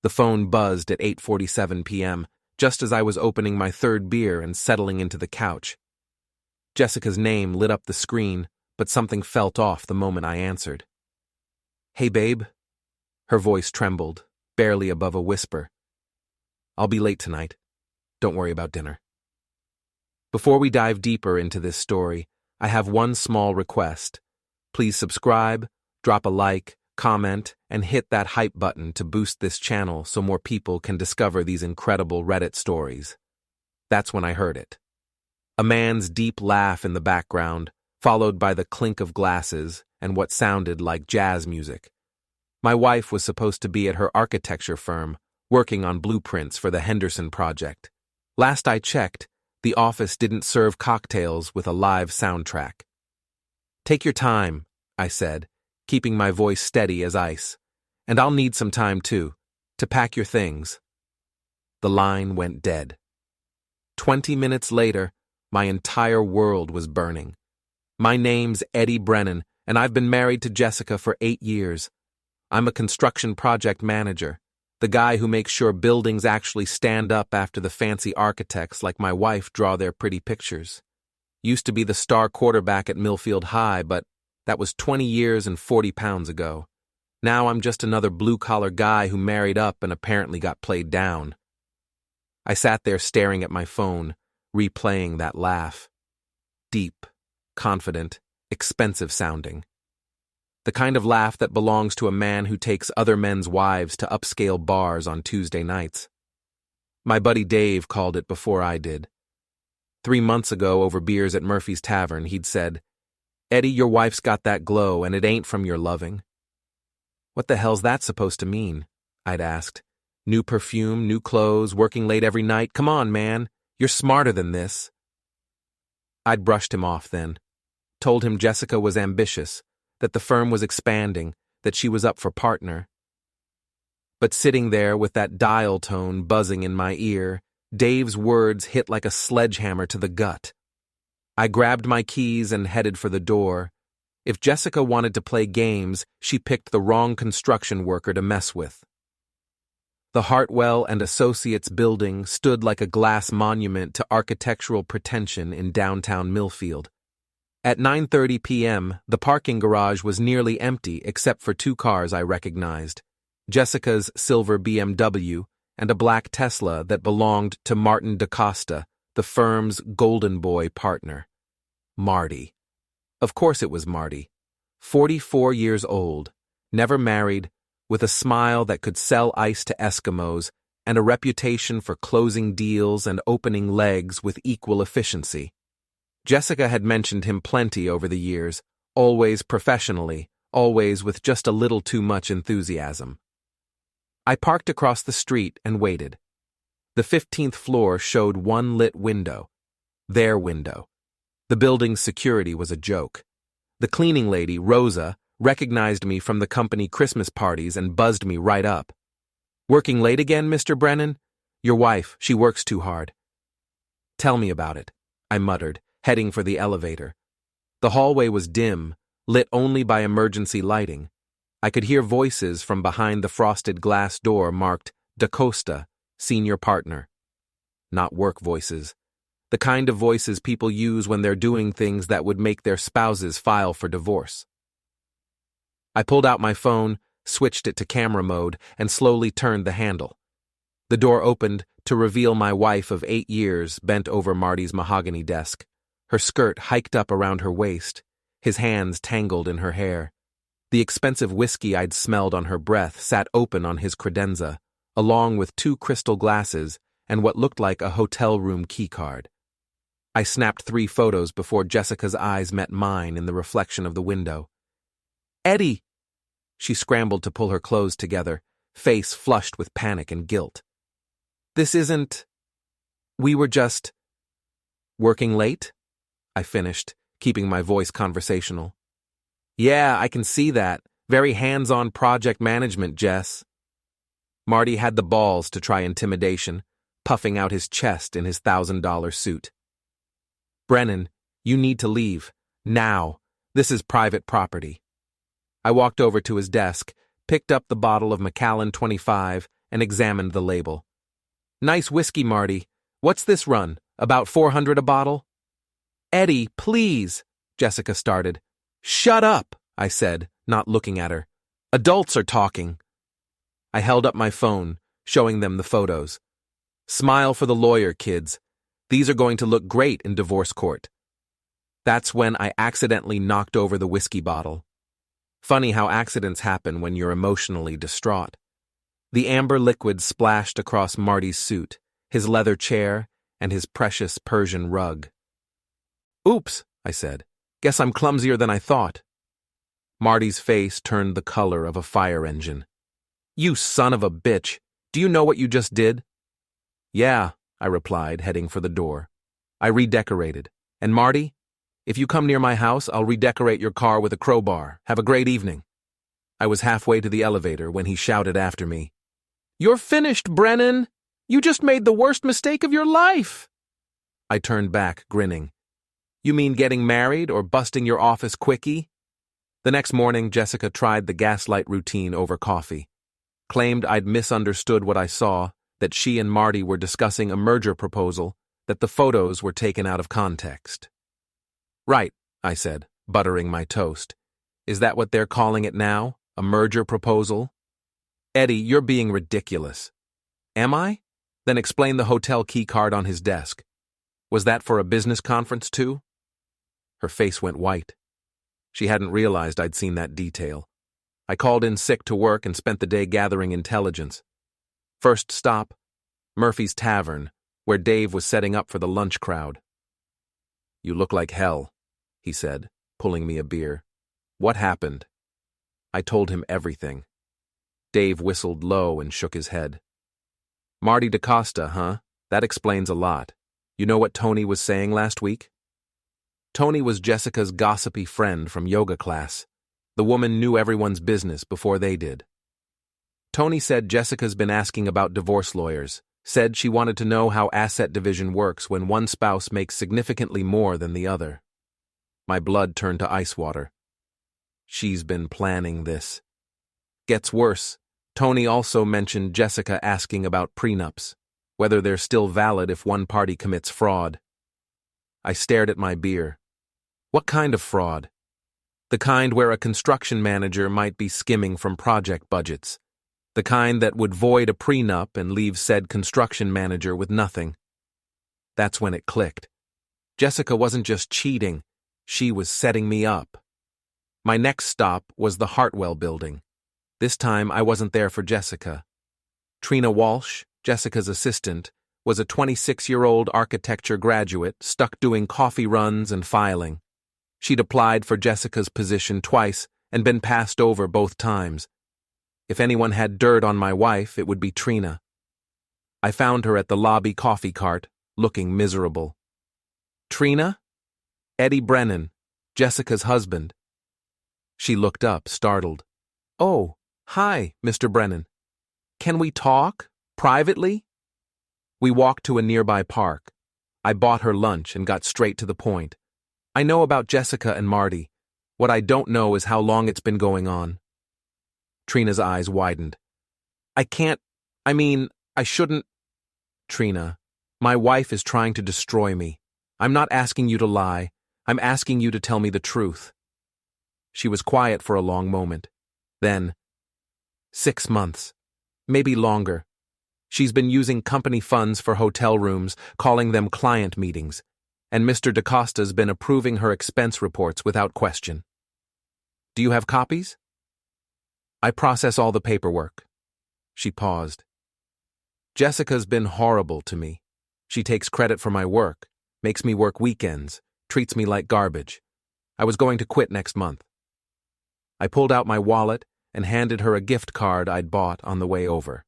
The phone buzzed at 8:47 p.m., just as I was opening my third beer and settling into the couch. Jessica's name lit up the screen, but something felt off the moment I answered. "Hey, babe." Her voice trembled, barely above a whisper. "I'll be late tonight. Don't worry about dinner." Before we dive deeper into this story, I have one small request. Please subscribe, drop a like, comment, and hit that hype button to boost this channel so more people can discover these incredible Reddit stories. That's when I heard it. A man's deep laugh in the background, followed by the clink of glasses and what sounded like jazz music. My wife was supposed to be at her architecture firm, working on blueprints for the Henderson project. Last I checked, the office didn't serve cocktails with a live soundtrack. "Take your time," I said, keeping my voice steady as ice. "And I'll need some time, too, to pack your things." The line went dead. 20 minutes later, my entire world was burning. My name's Eddie Brennan, and I've been married to Jessica for 8 years. I'm a construction project manager, the guy who makes sure buildings actually stand up after the fancy architects like my wife draw their pretty pictures. Used to be the star quarterback at Millfield High, but that was 20 years and 40 pounds ago. Now I'm just another blue-collar guy who married up and apparently got played down. I sat there staring at my phone, replaying that laugh. Deep, confident, expensive sounding. The kind of laugh that belongs to a man who takes other men's wives to upscale bars on Tuesday nights. My buddy Dave called it before I did. 3 months ago, over beers at Murphy's Tavern, he'd said, "Eddie, your wife's got that glow, and it ain't from your loving." "What the hell's that supposed to mean?" I'd asked. "New perfume, new clothes, working late every night? Come on, man, you're smarter than this." I'd brushed him off then. Told him Jessica was ambitious, that the firm was expanding, that she was up for partner. But sitting there with that dial tone buzzing in my ear, Dave's words hit like a sledgehammer to the gut. I grabbed my keys and headed for the door. If Jessica wanted to play games, she picked the wrong construction worker to mess with. The Hartwell and Associates building stood like a glass monument to architectural pretension in downtown Millfield. At 9:30 p.m., the parking garage was nearly empty except for 2 cars I recognized, Jessica's silver BMW and a black Tesla that belonged to Martin DaCosta, the firm's golden boy partner. Marty. Of course it was Marty. 44 years old, never married, with a smile that could sell ice to Eskimos and a reputation for closing deals and opening legs with equal efficiency. Jessica had mentioned him plenty over the years, always professionally, always with just a little too much enthusiasm. I parked across the street and waited. The 15th floor showed one lit window. Their window. The building's security was a joke. The cleaning lady, Rosa, recognized me from the company Christmas parties and buzzed me right up. "Working late again, Mr. Brennan? Your wife, she works too hard." "Tell me about it," I muttered, heading for the elevator. The hallway was dim, lit only by emergency lighting. I could hear voices from behind the frosted glass door marked DaCosta, senior partner. Not work voices. The kind of voices people use when they're doing things that would make their spouses file for divorce. I pulled out my phone, switched it to camera mode, and slowly turned the handle. The door opened to reveal my wife of 8 years bent over Marty's mahogany desk, her skirt hiked up around her waist, his hands tangled in her hair. The expensive whiskey I'd smelled on her breath sat open on his credenza, along with 2 crystal glasses and what looked like a hotel room keycard. I snapped 3 photos before Jessica's eyes met mine in the reflection of the window. "Eddie!" She scrambled to pull her clothes together, face flushed with panic and guilt. "This isn't... We were just... working late?" I finished, keeping my voice conversational. "Yeah, I can see that. Very hands-on project management, Jess." Marty had the balls to try intimidation, puffing out his chest in his $1,000 suit. "Brennan, you need to leave. Now. This is private property." I walked over to his desk, picked up the bottle of Macallan 25, and examined the label. Nice whiskey, Marty. What's this run? About 400 a bottle? Eddie, please, Jessica started. Shut up, I said, not looking at her. Adults are talking. I held up my phone, showing them the photos. Smile for the lawyer, kids. These are going to look great in divorce court. That's when I accidentally knocked over the whiskey bottle. Funny how accidents happen when you're emotionally distraught. The amber liquid splashed across Marty's suit, his leather chair, and his precious Persian rug. Oops, I said. Guess I'm clumsier than I thought. Marty's face turned the color of a fire engine. You son of a bitch. Do you know what you just did? Yeah, I replied, heading for the door. I redecorated. And Marty, if you come near my house, I'll redecorate your car with a crowbar. Have a great evening. I was halfway to the elevator when he shouted after me. You're finished, Brennan! You just made the worst mistake of your life! I turned back, grinning. You mean getting married or busting your office quickie? The next morning, Jessica tried the gaslight routine over coffee. Claimed I'd misunderstood what I saw, that she and Marty were discussing a merger proposal, that the photos were taken out of context. Right, I said, buttering my toast. Is that what they're calling it now? A merger proposal? Eddie, you're being ridiculous. Am I? Then explain the hotel key card on his desk. Was that for a business conference too? Her face went white. She hadn't realized I'd seen that detail. I called in sick to work and spent the day gathering intelligence. First stop, Murphy's Tavern, where Dave was setting up for the lunch crowd. You look like hell, he said, pulling me a beer. What happened? I told him everything. Dave whistled low and shook his head. Marty DaCosta, huh? That explains a lot. You know what Tony was saying last week? Tony was Jessica's gossipy friend from yoga class. The woman knew everyone's business before they did. Tony said Jessica's been asking about divorce lawyers, said she wanted to know how asset division works when one spouse makes significantly more than the other. My blood turned to ice water. She's been planning this. Gets worse. Tony also mentioned Jessica asking about prenups, whether they're still valid if one party commits fraud. I stared at my beer. What kind of fraud? The kind where a construction manager might be skimming from project budgets. The kind that would void a prenup and leave said construction manager with nothing. That's when it clicked. Jessica wasn't just cheating, she was setting me up. My next stop was the Hartwell building. This time I wasn't there for Jessica. Trina Walsh, Jessica's assistant, was a 26-year-old architecture graduate stuck doing coffee runs and filing. She'd applied for Jessica's position twice and been passed over both times. If anyone had dirt on my wife, it would be Trina. I found her at the lobby coffee cart, looking miserable. Trina? Eddie Brennan, Jessica's husband. She looked up, startled. Oh, hi, Mr. Brennan. Can we talk? Privately? We walked to a nearby park. I bought her lunch and got straight to the point. I know about Jessica and Marty. What I don't know is how long it's been going on. Trina's eyes widened. I shouldn't. Trina, my wife is trying to destroy me. I'm not asking you to lie. I'm asking you to tell me the truth. She was quiet for a long moment. Then, 6 months. Maybe longer. She's been using company funds for hotel rooms, calling them client meetings, and Mr. DaCosta's been approving her expense reports without question. Do you have copies? I process all the paperwork. She paused. Jessica's been horrible to me. She takes credit for my work, makes me work weekends, treats me like garbage. I was going to quit next month. I pulled out my wallet and handed her a gift card I'd bought on the way over.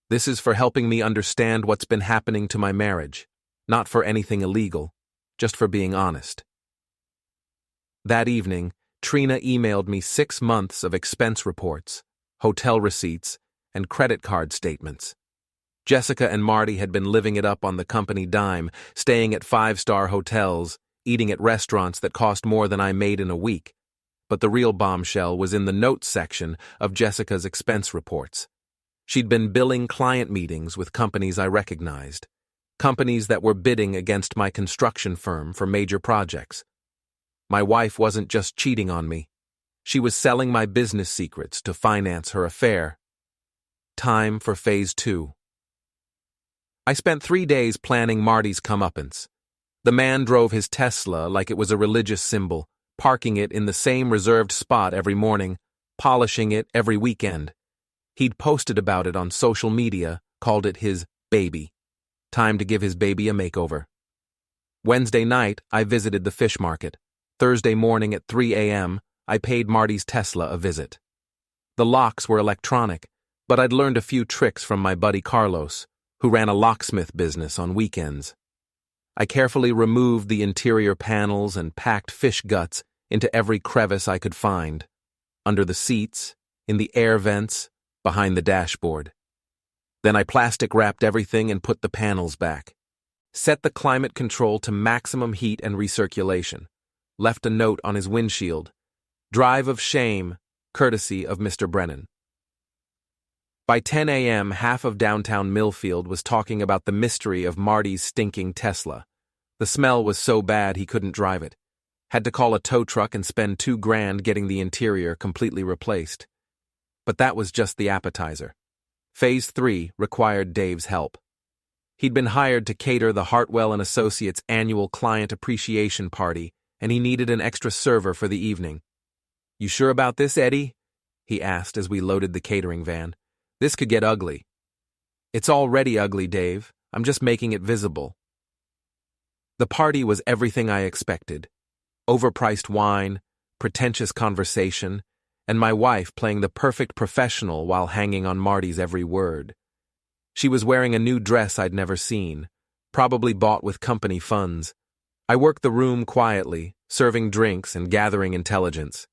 This is for helping me understand what's been happening to my marriage, not for anything illegal, just for being honest. That evening, Trina emailed me 6 months of expense reports, hotel receipts, and credit card statements. Jessica and Marty had been living it up on the company dime, staying at 5-star hotels, eating at restaurants that cost more than I made in a week. But the real bombshell was in the notes section of Jessica's expense reports. She'd been billing client meetings with companies I recognized, companies that were bidding against my construction firm for major projects. My wife wasn't just cheating on me. She was selling my business secrets to finance her affair. Time for Phase 2. I spent 3 days planning Marty's comeuppance. The man drove his Tesla like it was a religious symbol, parking it in the same reserved spot every morning, polishing it every weekend. He'd posted about it on social media, called it his baby. Time to give his baby a makeover. Wednesday night, I visited the fish market. Thursday morning at 3 a.m., I paid Marty's Tesla a visit. The locks were electronic, but I'd learned a few tricks from my buddy Carlos, who ran a locksmith business on weekends. I carefully removed the interior panels and packed fish guts into every crevice I could find, under the seats, in the air vents, behind the dashboard. Then I plastic wrapped everything and put the panels back. Set the climate control to maximum heat and recirculation. Left a note on his windshield. Drive of shame, courtesy of Mr. Brennan. By 10 a.m., half of downtown Millfield was talking about the mystery of Marty's stinking Tesla. The smell was so bad he couldn't drive it. Had to call a tow truck and spend $2,000 getting the interior completely replaced. But that was just the appetizer. Phase 3 required Dave's help. He'd been hired to cater the Hartwell & Associates annual client appreciation party, and he needed an extra server for the evening. "You sure about this, Eddie?" he asked as we loaded the catering van. "This could get ugly." "It's already ugly, Dave. I'm just making it visible." The party was everything I expected. Overpriced wine, pretentious conversation, and my wife playing the perfect professional while hanging on Marty's every word. She was wearing a new dress I'd never seen, probably bought with company funds. I worked the room quietly, serving drinks and gathering intelligence.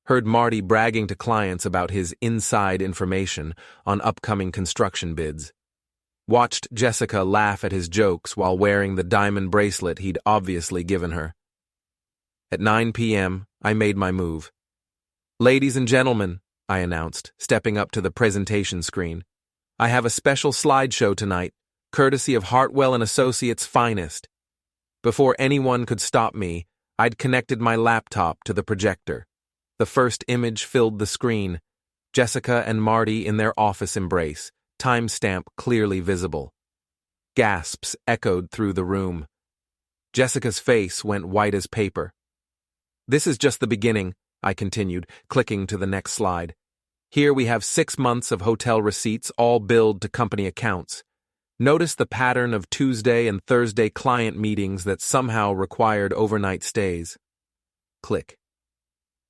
Heard Marty bragging to clients about his inside information on upcoming construction bids. Watched Jessica laugh at his jokes while wearing the diamond bracelet he'd obviously given her. At 9 p.m., I made my move. "Ladies and gentlemen," I announced, stepping up to the presentation screen, "I have a special slideshow tonight, courtesy of Hartwell & Associates' finest." Before anyone could stop me, I'd connected my laptop to the projector. The first image filled the screen. Jessica and Marty in their office embrace, timestamp clearly visible. Gasps echoed through the room. Jessica's face went white as paper. "This is just the beginning," I continued, clicking to the next slide. "Here we have 6 months of hotel receipts all billed to company accounts. Notice the pattern of Tuesday and Thursday client meetings that somehow required overnight stays." Click.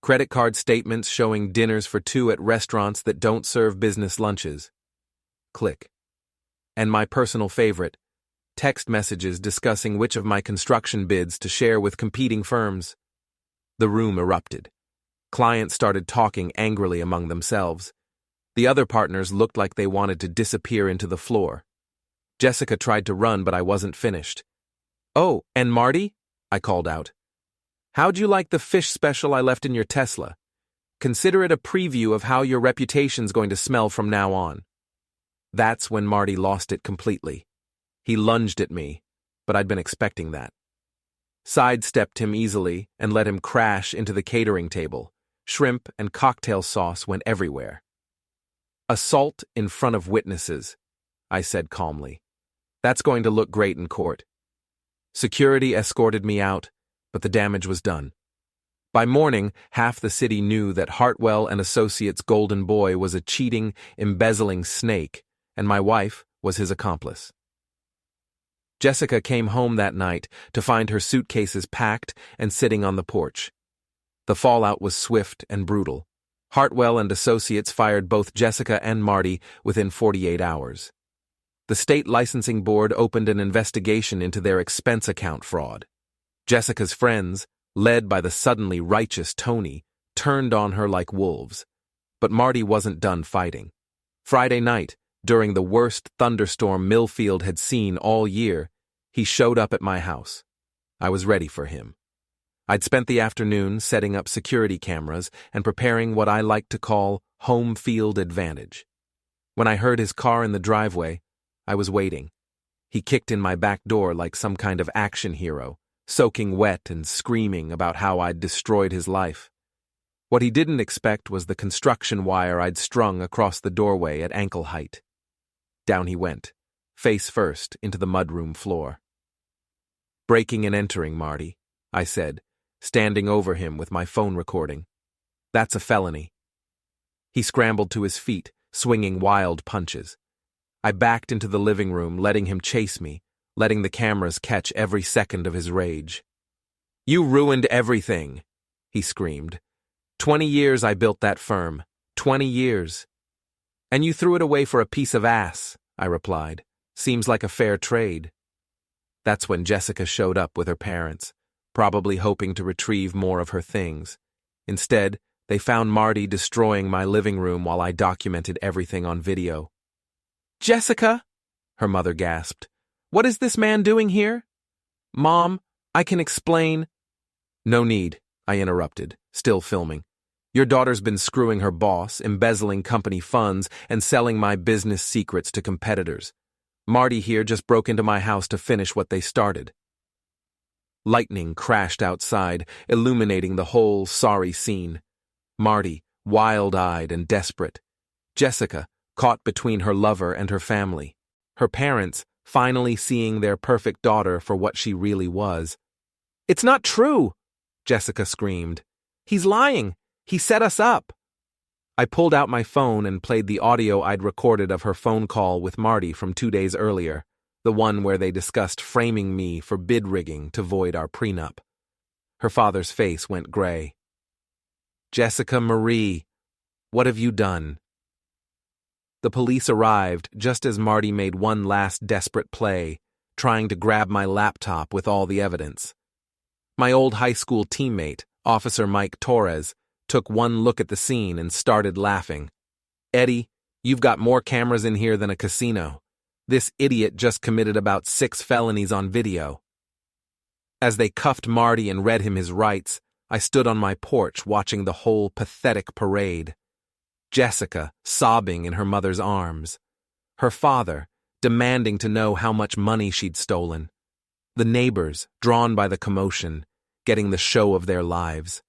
Credit card statements showing dinners for 2 at restaurants that don't serve business lunches. Click. And my personal favorite, text messages discussing which of my construction bids to share with competing firms. The room erupted. Clients started talking angrily among themselves. The other partners looked like they wanted to disappear into the floor. Jessica tried to run, but I wasn't finished. "Oh, and Marty?" I called out. "How'd you like the fish special I left in your Tesla? Consider it a preview of how your reputation's going to smell from now on." That's when Marty lost it completely. He lunged at me, but I'd been expecting that. Sidestepped him easily and let him crash into the catering table. Shrimp and cocktail sauce went everywhere. "Assault in front of witnesses," I said calmly. "That's going to look great in court." Security escorted me out, but the damage was done. By morning, half the city knew that Hartwell & Associates' golden boy was a cheating, embezzling snake, and my wife was his accomplice. Jessica came home that night to find her suitcases packed and sitting on the porch. The fallout was swift and brutal. Hartwell & Associates fired both Jessica and Marty within 48 hours. The state licensing board opened an investigation into their expense account fraud. Jessica's friends, led by the suddenly righteous Tony, turned on her like wolves. But Marty wasn't done fighting. Friday night, during the worst thunderstorm Millfield had seen all year, he showed up at my house. I was ready for him. I'd spent the afternoon setting up security cameras and preparing what I like to call home field advantage. When I heard his car in the driveway, I was waiting. He kicked in my back door like some kind of action hero, soaking wet and screaming about how I'd destroyed his life. What he didn't expect was the construction wire I'd strung across the doorway at ankle height. Down he went, face first, into the mudroom floor. "Breaking and entering, Marty," I said, standing over him with my phone recording. "That's a felony." He scrambled to his feet, swinging wild punches. I backed into the living room, letting him chase me, letting the cameras catch every second of his rage. "You ruined everything," he screamed. 20 years I built that firm. 20 years. "And you threw it away for a piece of ass," I replied. "Seems like a fair trade." That's when Jessica showed up with her parents, probably hoping to retrieve more of her things. Instead, they found Marty destroying my living room while I documented everything on video. "Jessica," her mother gasped, "what is this man doing here?" "Mom, I can explain." "No need," I interrupted, still filming. "Your daughter's been screwing her boss, embezzling company funds, and selling my business secrets to competitors. Marty here just broke into my house to finish what they started." Lightning crashed outside, illuminating the whole sorry scene. Marty, wild-eyed and desperate. Jessica, caught between her lover and her family. Her parents, finally seeing their perfect daughter for what she really was. "It's not true!" Jessica screamed. "He's lying! He set us up!" I pulled out my phone and played the audio I'd recorded of her phone call with Marty from 2 days earlier, the one where they discussed framing me for bid rigging to void our prenup. Her father's face went gray. "Jessica Marie, what have you done?" The police arrived just as Marty made one last desperate play, trying to grab my laptop with all the evidence. My old high school teammate, Officer Mike Torres, took one look at the scene and started laughing. "Eddie, you've got more cameras in here than a casino. This idiot just committed about 6 felonies on video." As they cuffed Marty and read him his rights, I stood on my porch watching the whole pathetic parade. Jessica sobbing in her mother's arms. Her father demanding to know how much money she'd stolen. The neighbors, drawn by the commotion, getting the show of their lives.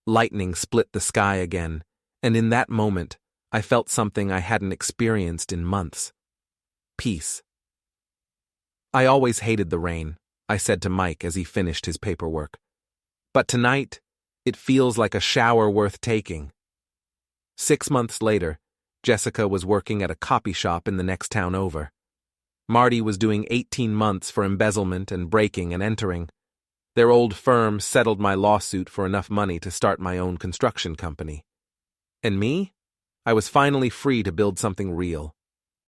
Lightning split the sky again, and in that moment, I felt something I hadn't experienced in months. Peace. "I always hated the rain," I said to Mike as he finished his paperwork. "But tonight, it feels like a shower worth taking." 6 months later, Jessica was working at a copy shop in the next town over. Marty was doing 18 months for embezzlement and breaking and entering. Their old firm settled my lawsuit for enough money to start my own construction company. And me? I was finally free to build something real.